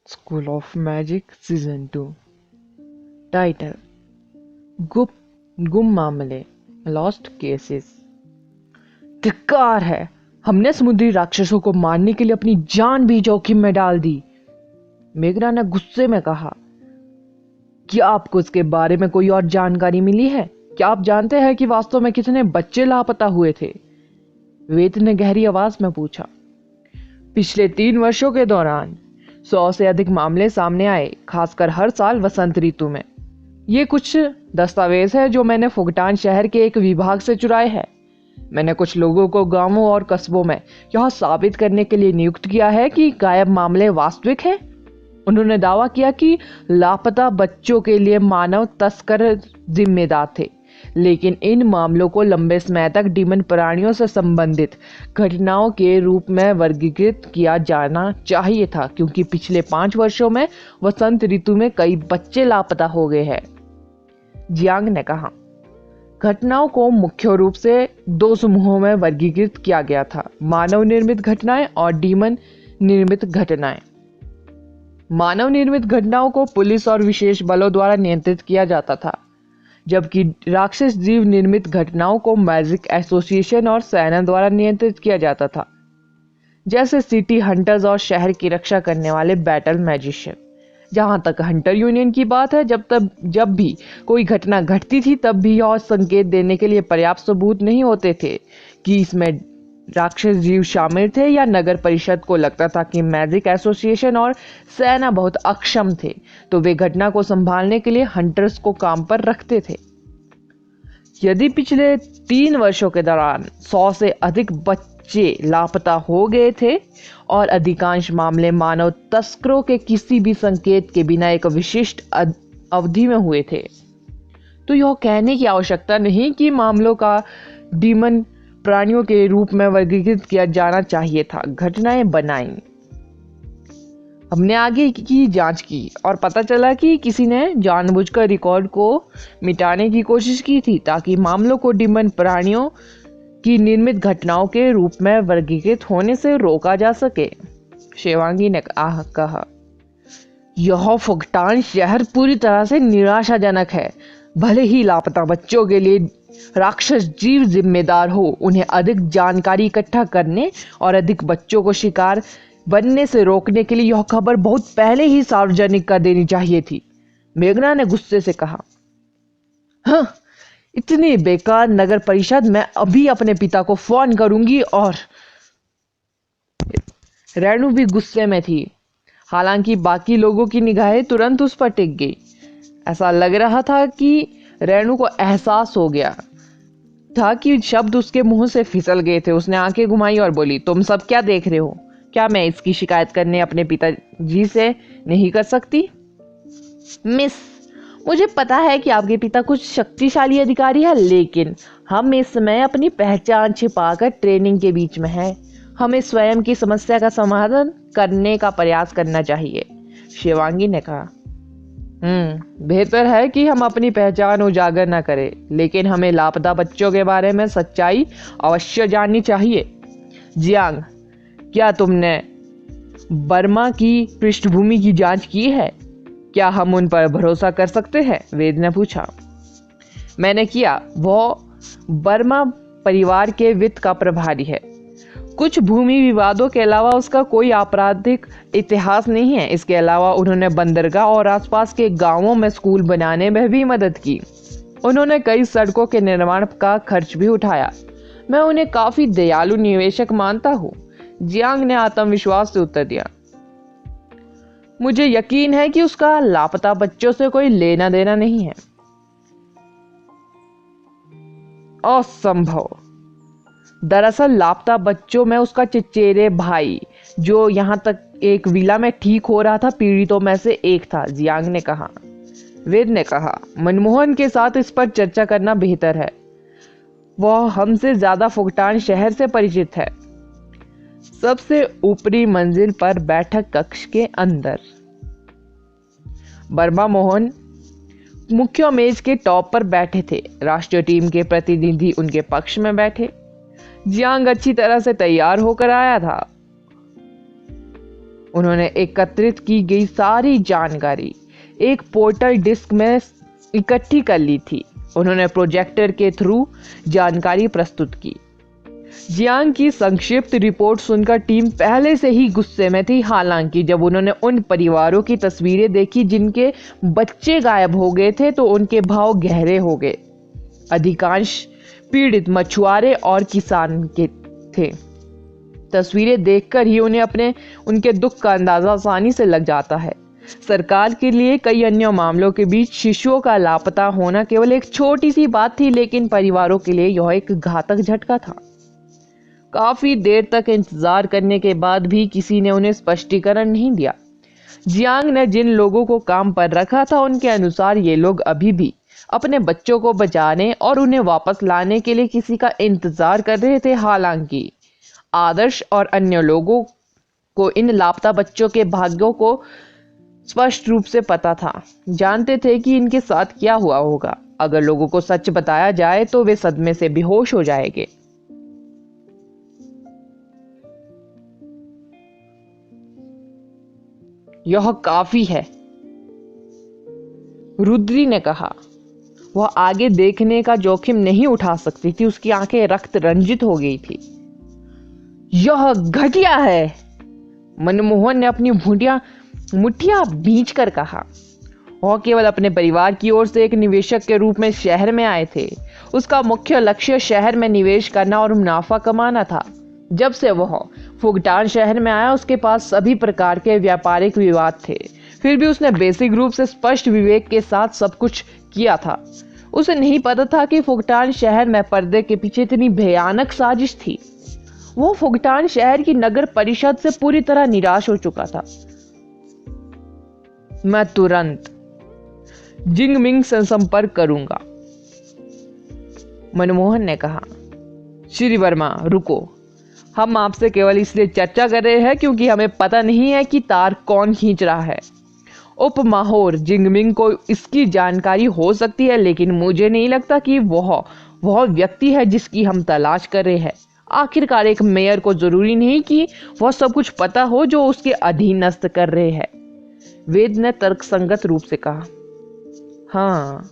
School of magic season 2। Title गुम मामले, lost cases. धिक्कार है, हमने समुद्री राक्षसों को मारने के लिए अपनी जान भी जोखिम में डाल दी, मेघना ने गुस्से में कहा। क्या आपको इसके बारे में कोई और जानकारी मिली है? क्या आप जानते हैं कि वास्तव में कितने बच्चे लापता हुए थे? वेद ने गहरी आवाज में पूछा। पिछले 3 वर्षों के दौरान 100 से अधिक मामले सामने आए, खासकर हर साल वसंत ऋतु में। ये कुछ दस्तावेज है जो मैंने फुगटान शहर के एक विभाग से चुराए हैं। मैंने कुछ लोगों को गांवों और कस्बों में यह साबित करने के लिए नियुक्त किया है कि गायब मामले वास्तविक हैं। उन्होंने दावा किया कि लापता बच्चों के लिए मानव तस्कर जिम्मेदार थे, लेकिन इन मामलों को लंबे समय तक डीमन प्राणियों से संबंधित घटनाओं के रूप में वर्गीकृत किया जाना चाहिए था, क्योंकि पिछले 5 वर्षों में वसंत ऋतु में कई बच्चे लापता हो गए हैं। जियांग ने कहा, घटनाओं को मुख्य रूप से 2 समूहों में वर्गीकृत किया गया था, मानव निर्मित घटनाएं और डीमन निर्मित घटनाएं। मानव निर्मित घटनाओं को पुलिस और विशेष बलों द्वारा नियंत्रित किया जाता था, जबकि राक्षस जीव निर्मित घटनाओं को मैजिक एसोसिएशन और सेना द्वारा नियंत्रित किया जाता था, जैसे सिटी हंटर्स और शहर की रक्षा करने वाले बैटल मैजिशियन। जहां तक हंटर यूनियन की बात है, जब भी कोई घटना घटती थी, तब भी यह संकेत देने के लिए पर्याप्त सबूत नहीं होते थे कि इसमें राक्षस जीव शामिल थे, या नगर परिषद को लगता था कि मैजिक एसोसिएशन और सेना बहुत अक्षम थे, तो वे घटना को संभालने के लिए हंटर्स को काम पर रखते थे। यदि पिछले 3 वर्षों के दौरान 100 से अधिक बच्चे लापता हो गए थे और अधिकांश मामले मानव तस्करों के किसी भी संकेत के बिना एक विशिष्ट अवधि में हुए थे, तो यह कहने की आवश्यकता नहीं कि मामलों का डीमन प्राणियों के रूप में वर्गीकृत किया जाना चाहिए था। घटनाएं बनाई। हमने आगे की जांच की और पता चला कि किसी ने जानबूझकर रिकॉर्ड को मिटाने की कोशिश की थी, ताकि मामलों को डीमन प्राणियों की निर्मित घटनाओं के रूप में वर्गीकृत होने से रोका जा सके। शेवांगी ने कहा, यह फुगटान शहर पूरी तरह से निराशाजनक है। भले ही लापता बच्चों के लिए राक्षस जीव जिम्मेदार हो, उन्हें अधिक जानकारी इकट्ठा करने और अधिक बच्चों को शिकार बनने से रोकने के लिए यह खबर बहुत पहले ही सार्वजनिक कर देनी चाहिए थी, मेघना ने गुस्से से कहा। हाँ, इतनी बेकार नगर परिषद। मैं अभी अपने पिता को फोन करूंगी। और रेणु भी गुस्से में थी, हालांकि बाकी लोगों की निगाहें तुरंत उस पर टिक गई। ऐसा लग रहा था कि रेणु को एहसास हो गया था कि शब्द उसके मुंह से फिसल गए थे। उसने आंखें घुमाई और बोली, तुम सब क्या देख रहे हो? क्या मैं इसकी शिकायत करने अपने पिताजी से नहीं कर सकती? मिस, मुझे पता है कि आपके पिता कुछ शक्तिशाली अधिकारी है, लेकिन हम इस समय अपनी पहचान छिपाकर ट्रेनिंग के बीच में हैं। हमें स्वयं की समस्या का समाधान करने का प्रयास करना चाहिए, शिवांगी ने कहा। बेहतर है कि हम अपनी पहचान उजागर न करें, लेकिन हमें लापता बच्चों के बारे में सच्चाई अवश्य जाननी चाहिए। जियांग, क्या तुमने बर्मा की पृष्ठभूमि की जांच की है? क्या हम उन पर भरोसा कर सकते हैं? वेद ने पूछा। मैंने किया। वो बर्मा परिवार के वित्त का प्रभारी है। कुछ भूमि विवादों के अलावा उसका कोई आपराधिक इतिहास नहीं है। इसके अलावा उन्होंने बंदरगाह और आसपास के गांवों में स्कूल बनाने में भी मदद की। उन्होंने कई सड़कों के निर्माण का खर्च भी उठाया। मैं उन्हें काफी दयालु निवेशक मानता हूँ, जियांग ने आत्मविश्वास से उत्तर दिया। मुझे यकीन है कि उसका लापता बच्चों से कोई लेना देना नहीं है। असंभव। दरअसल लापता बच्चों में उसका चचेरे भाई, जो यहां तक एक विला में ठीक हो रहा था, पीड़ितों में से एक था, जियांग ने कहा। वेद ने कहा, मनमोहन के साथ इस पर चर्चा करना बेहतर है। वह हमसे ज्यादा फुगटान शहर से परिचित है। सबसे ऊपरी मंजिल पर बैठक कक्ष के अंदर बर्मा मोहन मुख्य मेज के टॉप पर बैठे थे। राष्ट्रीय टीम के प्रतिनिधि उनके पक्ष में बैठे। जियांग अच्छी तरह से तैयार होकर आया था। उन्होंने एकत्रित की गई सारी जानकारी एक पोर्टल डिस्क में इकट्ठी कर ली थी। उन्होंने प्रोजेक्टर के थ्रू जानकारी प्रस्तुत की। जियांग की संक्षिप्त रिपोर्ट सुनकर टीम पहले से ही गुस्से में थी। हालांकि जब उन्होंने उन परिवारों की तस्वीरें देखी जिनके बच्चे गायब हो गए थे तो उनके भाव गहरे हो गए। अधिकांश पीड़ित मछुआरे और किसान के थे। तस्वीरें देखकर ही उनके दुख का अंदाजा आसानी से लग जाता है। सरकार के लिए कई अन्य मामलों के बीच शिशुओं का लापता होना केवल एक छोटी सी बात थी, लेकिन परिवारों के लिए यह एक घातक झटका था। काफी देर तक इंतजार करने के बाद भी किसी ने उन्हें स्पष्टीकरण नहीं दिया। जियांग ने जिन लोगों को काम पर रखा था उनके अनुसार ये लोग अभी भी अपने बच्चों को बचाने और उन्हें वापस लाने के लिए किसी का इंतजार कर रहे थे। हालांकि आदर्श और अन्य लोगों को इन लापता बच्चों के भाग्यों को स्पष्ट रूप से पता था। जानते थे कि इनके साथ क्या हुआ होगा। अगर लोगों को सच बताया जाए तो वे सदमे से बेहोश हो जाएंगे। यह काफी है, रुद्री ने कहा। वह आगे देखने का जोखिम नहीं उठा सकती थी। उसकी आंखें रक्त रंजित हो गई थी। यह घटिया है, मनमोहन ने अपनी मुठ्ठियां भींच कर कहा। वह केवल अपने परिवार की ओर से एक निवेशक के रूप में शहर में आए थे। उसका मुख्य लक्ष्य शहर में निवेश करना और मुनाफा कमाना था। जब से वह फुगटान शहर में आया उसके पास सभी प्रकार के व्यापारिक विवाद थे। फिर भी उसने बेसिक रूप से स्पष्ट विवेक के साथ सब कुछ किया था। उसे नहीं पता था कि फुगटान शहर में पर्दे के पीछे इतनी भयानक साजिश थी। वो फुगटान शहर की नगर परिषद से पूरी तरह निराश हो चुका था। मैं तुरंत जिंगमिंग से संपर्क करूंगा, मनमोहन ने कहा। श्री वर्मा रुको, हम आपसे केवल इसलिए चर्चा कर रहे हैं क्योंकि हमें पता नहीं है कि तार कौन खींच रहा है। उपमहापौर जिंगमिंग को इसकी जानकारी हो सकती है, लेकिन मुझे नहीं लगता कि वह व्यक्ति है जिसकी हम तलाश कर रहे हैं। आखिरकार एक मेयर को जरूरी नहीं कि वह सब कुछ पता हो जो उसके अधीनस्थ कर रहे हैं, वेद ने तर्कसंगत रूप से कहा। हाँ,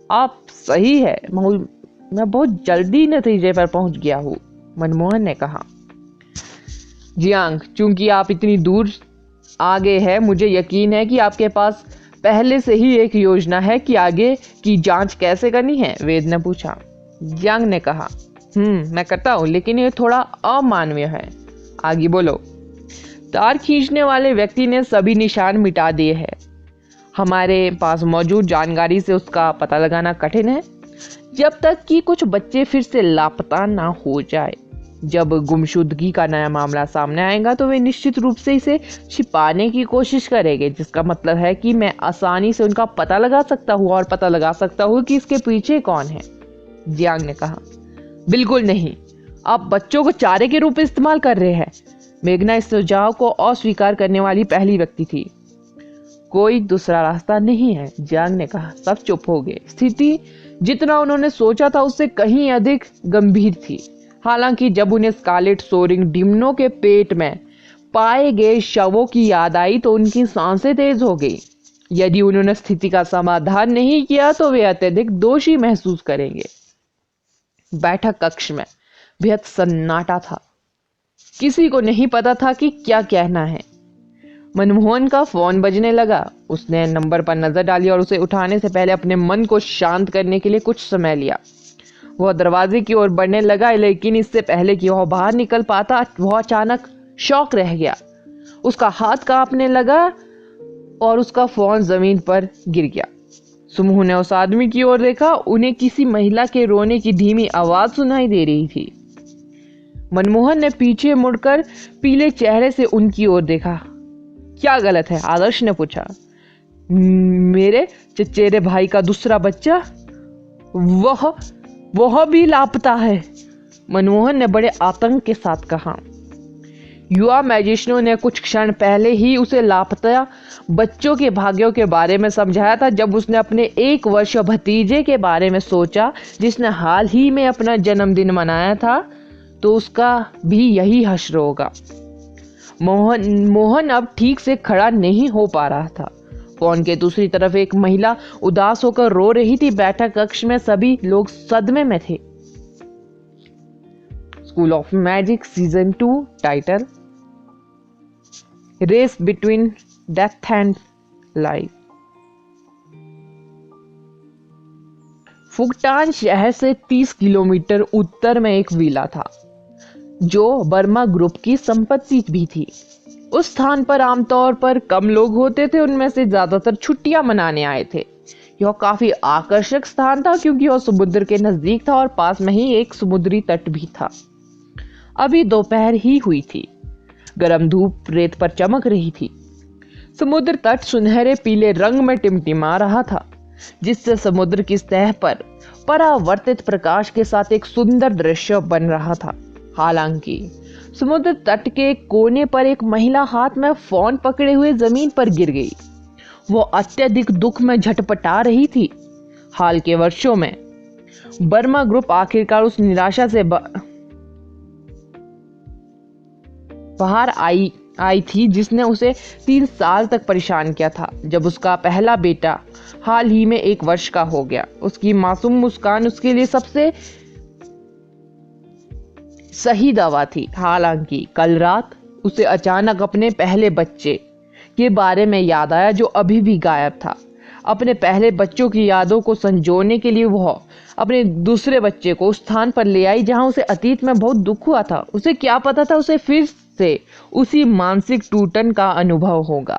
आप सही है, मैं बहुत जल्दी नतीजे पर पहुंच गया हूं, मनमोहन ने कहा। जियांग, चूंकि आप इतनी दूर आ गए हैं, मुझे यकीन है कि आपके पास पहले से ही एक योजना है कि आगे की जांच कैसे करनी है, वेद ने पूछा। जियांग ने कहा, मैं करता हूं, लेकिन ये थोड़ा अमानवीय है। आगे बोलो। तार खींचने वाले व्यक्ति ने सभी निशान मिटा दिए हैं। हमारे पास मौजूद जानकारी से उसका पता लगाना कठिन है, जब तक कि कुछ बच्चे फिर से लापता ना हो जाए। जब गुमशुदगी का नया मामला सामने आएगा तो वे निश्चित रूप से इसे छिपाने की कोशिश करेंगे, जिसका मतलब है कि मैं आसानी से उनका पता लगा सकता हूँ और पता लगा सकता हूँ कि इसके पीछे कौन है, जियांग ने कहा। बिल्कुल नहीं, आप बच्चों को चारे के रूप में इस्तेमाल कर रहे हैं। मेघना इस सुझाव को अस्वीकार करने वाली पहली व्यक्ति थी। कोई दूसरा रास्ता नहीं है, जियांग ने कहा। सब चुप हो गए। स्थिति जितना उन्होंने सोचा था उससे कहीं अधिक गंभीर थी। हालांकि जब उन्हें स्कारलेट सोरिंग डिम्नो के पेट में पाए गए शवों की याद आई तो उनकी सांसें तेज हो गई। यदि उन्होंने स्थिति का समाधान नहीं किया तो वे अत्यधिक दोषी महसूस करेंगे। बैठक कक्ष में बेहद सन्नाटा था। किसी को नहीं पता था कि क्या कहना है। मनमोहन का फोन बजने लगा। उसने नंबर पर नजर डाली और उसे उठाने से पहले अपने मन को शांत करने के लिए कुछ समय लिया। वह दरवाजे की ओर बढ़ने लगा, लेकिन इससे पहले कि वह बाहर निकल पाता वह अचानक शॉक रह गया। उसका हाथ कांपने लगा और उसका फोन जमीन पर गिर गया। समूह ने उस आदमी की ओर देखा। उन्हें किसी महिला के रोने की धीमी आवाज सुनाई दे रही थी। मनमोहन ने पीछे मुड़कर पीले चेहरे से उनकी ओर देखा। क्या गलत है? आदर्श ने पूछा। मेरे चचेरे भाई का दूसरा बच्चा, वह भी लापता है, मनमोहन ने बड़े आतंक के साथ कहा। युवा मैजिस्ट्रेट ने कुछ क्षण पहले ही उसे लापता बच्चों के भाग्यों के बारे में समझाया था। जब उसने अपने 1 वर्ष भतीजे के बारे में सोचा जिसने हाल ही में अपना जन्मदिन मनाया था, तो उसका भी यही हश्र होगा। मोहन अब ठीक से खड़ा नहीं हो पा रहा था। फोन के दूसरी तरफ एक महिला उदास होकर रो रही थी। बैठक कक्ष में सभी लोग सदमे में थे। School of magic season 2 title race between death and life. फुकटान शहर से 30 किलोमीटर उत्तर में एक विला था जो वर्मा ग्रुप की संपत्ति भी थी। उस स्थान पर आमतौर पर कम लोग होते थे, उनमें से ज्यादातर छुट्टियां मनाने आए थे। यह काफी आकर्षक स्थान था क्योंकि यह समुद्र के नजदीक था और पास में ही एक समुद्री तट भी था। अभी दोपहर ही हुई थी। गर्म धूप रेत पर चमक रही थी। समुद्र तट सुनहरे पीले रंग में टिमटिमा रहा था, जिससे समुद्र की सतह पर परावर्तित प्रकाश के साथ एक सुंदर दृश्य बन रहा था। हालांकि समुद्र तट के कोने पर एक महिला हाथ में फोन पकड़े हुए जमीन पर गिर गई। वो अत्यधिक दुख में झटपटा रही थी। हाल के वर्षों में वर्मा ग्रुप आखिरकार उस निराशा से बाहर आई थी जिसने उसे 3 साल तक परेशान किया था। जब उसका पहला बेटा हाल ही में 1 वर्ष का हो गया, उसकी मासूम मुस्कान उसके लिए सबसे सही दवा थी। हालांकि कल रात उसे अचानक अपने पहले बच्चे के बारे में याद आया जो अभी भी गायब था। अपने पहले बच्चों की यादों को संजोने के लिए वह अपने दूसरे बच्चे को उस स्थान पर ले आई जहां उसे अतीत में बहुत दुख हुआ था। उसे क्या पता था उसे फिर से उसी मानसिक टूटन का अनुभव होगा।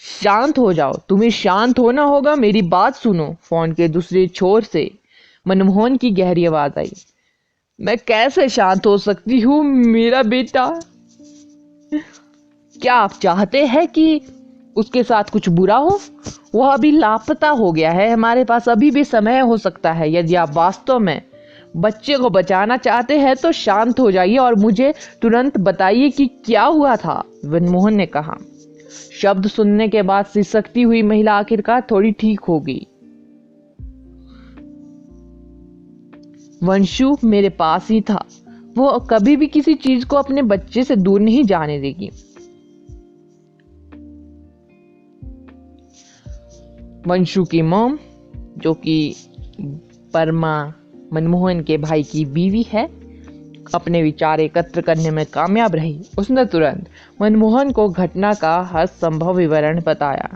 शांत हो जाओ, तुम्हें शांत होना होगा, मेरी बात सुनो। फोन के दूसरे छोर से मनमोहन की गहरी आवाज आई। मैं कैसे शांत हो सकती हूँ मेरा बेटा? क्या आप चाहते हैं कि उसके साथ कुछ बुरा हो? वह अभी लापता हो गया है। हमारे पास अभी भी समय हो सकता है। यदि आप वास्तव में बच्चे को बचाना चाहते हैं तो शांत हो जाइए और मुझे तुरंत बताइए कि क्या हुआ था, मनमोहन ने कहा। शब्द सुनने के बाद सिसकती हुई महिला आखिरकार थोड़ी ठीक हो गई। वंशु मेरे पास ही था। वो कभी भी किसी चीज को अपने बच्चे से दूर नहीं जाने देगी। वंशु की मॉम, जो कि परमा मनमोहन के भाई की बीवी है, अपने विचार एकत्र करने में कामयाब रही। उसने तुरंत मनमोहन को घटना का हर संभव विवरण बताया।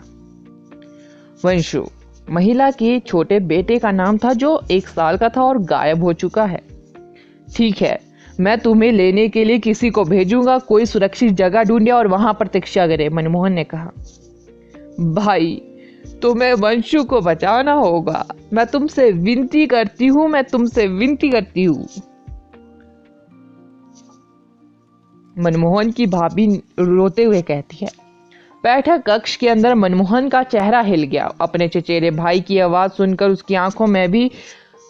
वंशु महिला के छोटे बेटे का नाम था जो 1 साल का था और गायब हो चुका है। ठीक है, मैं तुम्हें लेने के लिए किसी को भेजूंगा। कोई सुरक्षित जगह ढूंढे और वहां प्रतीक्षा करे, मनमोहन ने कहा। भाई, तुम्हें वंशु को बचाना होगा। मैं तुमसे विनती करती हूँ, मैं तुमसे विनती करती हूँ। मनमोहन की भाभी रोते हुए कहती है। बैठक कक्ष के अंदर मनमोहन का चेहरा हिल गया। अपने चचेरे भाई की आवाज सुनकर उसकी आंखों में भी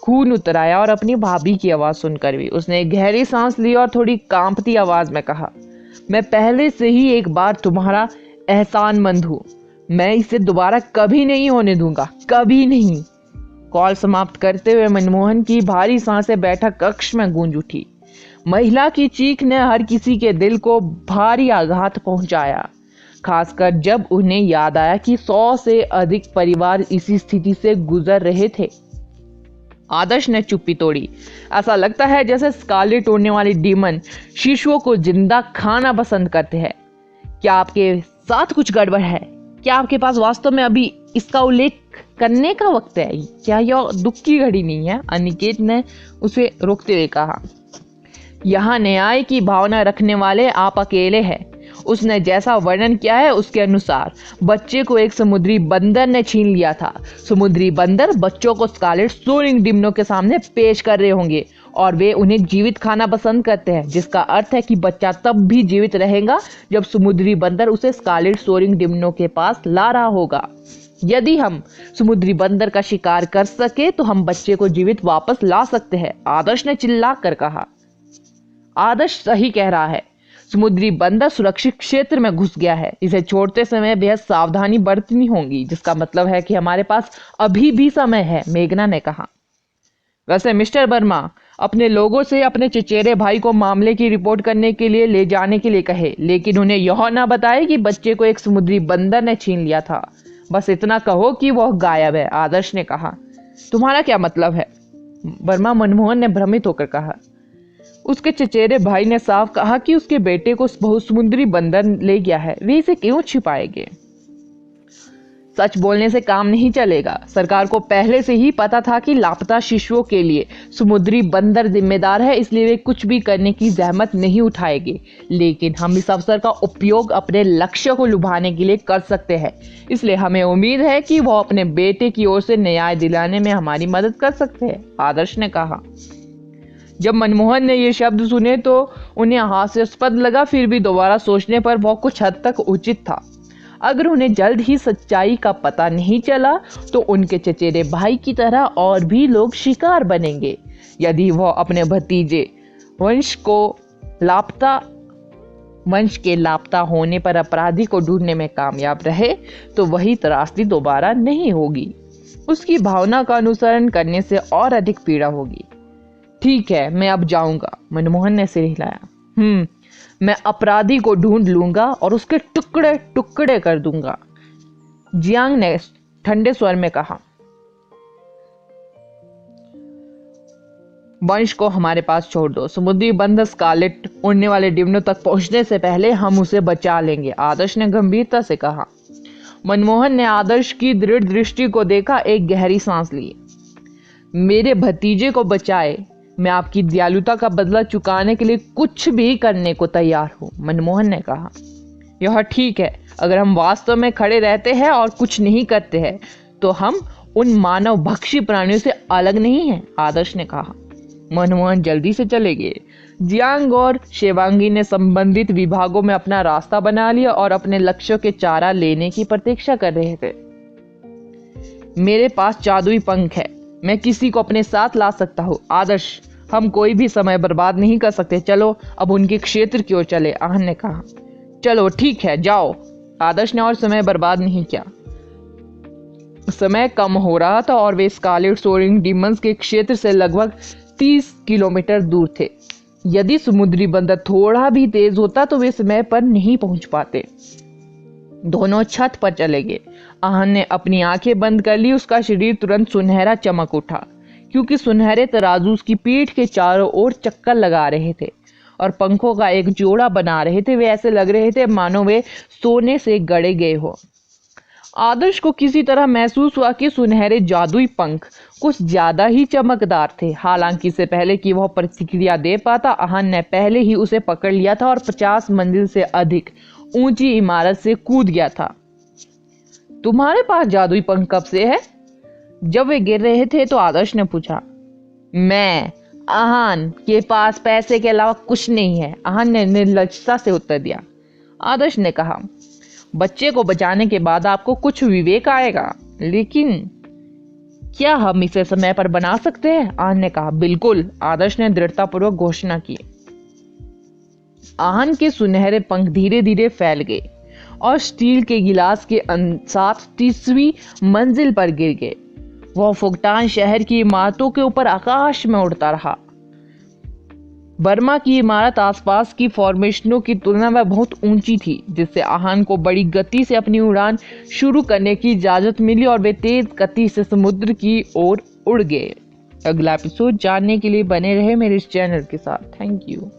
खून उतर आया और अपनी भाभी की आवाज सुनकर भी। उसने एक गहरी सांस ली और थोड़ी कांपती आवाज में कहा, मैं पहले से ही एक बार तुम्हारा एहसानमंद हूं। मैं इसे दोबारा कभी नहीं होने दूंगा, कभी नहीं। कॉल समाप्त करते हुए मनमोहन की भारी सांसें बैठक कक्ष में गूंज उठी। महिला की चीख ने हर किसी के दिल को भारी आघात पहुंचाया, खासकर जब उन्हें याद आया कि 100 से अधिक परिवार इसी स्थिति से गुजर रहे थे। आदर्श ने चुप्पी तोड़ी। ऐसा लगता है जैसे स्कारलेट उड़ने वाले डीमन शिशुओं को जिंदा खाना पसंद करते हैं। क्या आपके साथ कुछ गड़बड़ है? क्या आपके पास वास्तव में अभी इसका उल्लेख करने का वक्त है? क्या यह दुख की घड़ी नहीं है? अनिकेत ने उसे रोकते हुए कहा। यहाँ न्याय की भावना रखने वाले आप अकेले हैं। उसने जैसा वर्णन किया है उसके अनुसार बच्चे को एक समुद्री बंदर ने छीन लिया था। समुद्री बंदर बच्चों को स्कारलेट सोरिंग डिम्नों के सामने पेश कर रहे होंगे और वे उन्हें जीवित खाना पसंद करते हैं, जिसका अर्थ है कि बच्चा तब भी जीवित रहेगा जब समुद्री बंदर उसे स्कारलेट सोरिंग डिम्नों के पास ला रहा होगा। यदि हम समुद्री बंदर का शिकार कर सके तो हम बच्चे को जीवित वापस ला सकते हैं, आदर्श ने चिल्ला कर कहा। आदर्श सही कह रहा है। समुद्री बंदर सुरक्षित क्षेत्र में घुस गया है। इसे छोड़ते समय बेहद सावधानी बरतनी होगी, जिसका मतलब है कि हमारे पास अभी भी समय है, मेघना ने कहा। वैसे मिस्टर वर्मा, अपने लोगों से अपने चचेरे भाई को मामले की रिपोर्ट करने के लिए ले जाने के लिए कहे, लेकिन उन्हें यह ना बताए कि बच्चे को एक समुद्री बंदर ने छीन लिया था। बस इतना कहो कि वह गायब है। आदर्श ने कहा। तुम्हारा क्या मतलब है? वर्मा मनमोहन ने भ्रमित होकर कहा। उसके चचेरे भाई ने साफ कहा कि उसके बेटे को समुद्री बंदर ले गया है, वे इसे क्यों छिपाएंगे? सच बोलने से काम नहीं चलेगा। सरकार को पहले से ही पता था कि लापता शिशुओं के लिए समुद्री बंदर जिम्मेदार है, इसलिए वे कुछ भी करने की जहमत नहीं उठाएंगे। लेकिन हम इस अवसर का उपयोग अपने लक्ष्य को लुभाने के लिए कर सकते हैं, इसलिए हमें उम्मीद है कि वह अपने बेटे की ओर से न्याय दिलाने में हमारी मदद कर सकते हैं, आदर्श ने कहा। जब मनमोहन ने ये शब्द सुने तो उन्हें हास्यास्पद लगा, फिर भी दोबारा सोचने पर वह कुछ हद तक उचित था। अगर उन्हें जल्द ही सच्चाई का पता नहीं चला तो उनके चचेरे भाई की तरह और भी लोग शिकार बनेंगे। यदि वह अपने भतीजे वंश के लापता होने पर अपराधी को ढूंढने में कामयाब रहे तो वही त्रासदी दोबारा नहीं होगी। उसकी भावना का अनुसरण करने से और अधिक पीड़ा होगी। ठीक है, मैं अब जाऊंगा, मनमोहन ने सिर हिलाया। मैं अपराधी को ढूंढ लूंगा और उसके टुकड़े टुकड़े कर दूंगा, जियांग ने ठंडे स्वर में कहा। वंश को हमारे पास छोड़ दो। समुद्री बंदर स्कारलेट उड़ने वाले डिमनों तक पहुंचने से पहले हम उसे बचा लेंगे, आदर्श ने गंभीरता से कहा। मनमोहन ने आदर्श की दृढ़ दृष्टि को देखा, एक गहरी सांस ली। मेरे भतीजे को बचाए, मैं आपकी दयालुता का बदला चुकाने के लिए कुछ भी करने को तैयार हूं, मनमोहन ने कहा। यह ठीक है। अगर हम वास्तव में खड़े रहते हैं और कुछ नहीं करते हैं तो हम उन मानव भक्षी प्राणियों से अलग नहीं हैं, आदर्श ने कहा। मनमोहन जल्दी से चले गए। जियांग और शेवांगी ने संबंधित विभागों में अपना रास्ता बना लिया और अपने लक्ष्यों के चारा लेने की प्रतीक्षा कर रहे थे। मेरे पास जादुई पंख है, मैं किसी को अपने साथ ला सकता हूँ। आदर्श, हम कोई भी समय बर्बाद नहीं कर सकते, चलो अब उनके क्षेत्र की ओर चले, आहन ने कहा। चलो ठीक है, जाओ, आदर्श ने और समय बर्बाद नहीं किया। समय कम हो रहा था और वे स्कारलेट सोरिंग डीमंस के क्षेत्र से लगभग 30 किलोमीटर दूर थे। यदि समुद्री बंदर थोड़ा भी तेज होता तो वे समय पर नहीं पहुंच पाते। दोनों छत पर चले गए। आहन ने अपनी आंखें बंद कर ली। उसका शरीर तुरंत सुनहरा चमक उठा, क्योंकि सुनहरे तराजू उसकी पीठ के चारों ओर चक्कर लगा रहे थे और पंखों का एक जोड़ा बना रहे थे। वे ऐसे लग रहे थे मानो वे सोने से गढ़े गए हो। आदर्श को किसी तरह महसूस हुआ कि सुनहरे जादुई पंख कुछ ज्यादा ही चमकदार थे। हालांकि इससे पहले कि वह प्रतिक्रिया दे पाता, आहन ने पहले ही उसे पकड़ लिया था और 50 मंजिल से अधिक ऊंची इमारत से कूद गया था। तुम्हारे पास जादुई पंख कब से है? जब वे गिर रहे थे तो आदर्श ने पूछा। मैं आहन के पास पैसे के अलावा कुछ नहीं है, आहन ने निर्लजता से उत्तर दिया। आदर्श ने कहा, बच्चे को बचाने के बाद आपको कुछ विवेक आएगा, लेकिन क्या हम इसे समय पर बना सकते हैं? आहन ने कहा। बिल्कुल, आदर्श ने दृढ़तापूर्वक घोषणा की। आहन के सुनहरे पंख धीरे धीरे फैल गए और स्टील के गिलास के साथ 30वीं मंजिल पर गिर गए। वह फुगटान शहर की इमारतों के ऊपर आकाश में उड़ता रहा। बर्मा की इमारत आसपास की फॉर्मेशनों की तुलना में बहुत ऊंची थी, जिससे आहन को बड़ी गति से अपनी उड़ान शुरू करने की इजाजत मिली और वे तेज गति से समुद्र की ओर उड़ गए। अगला एपिसोड जानने के लिए बने रहे मेरे इस चैनल के साथ। Thank you.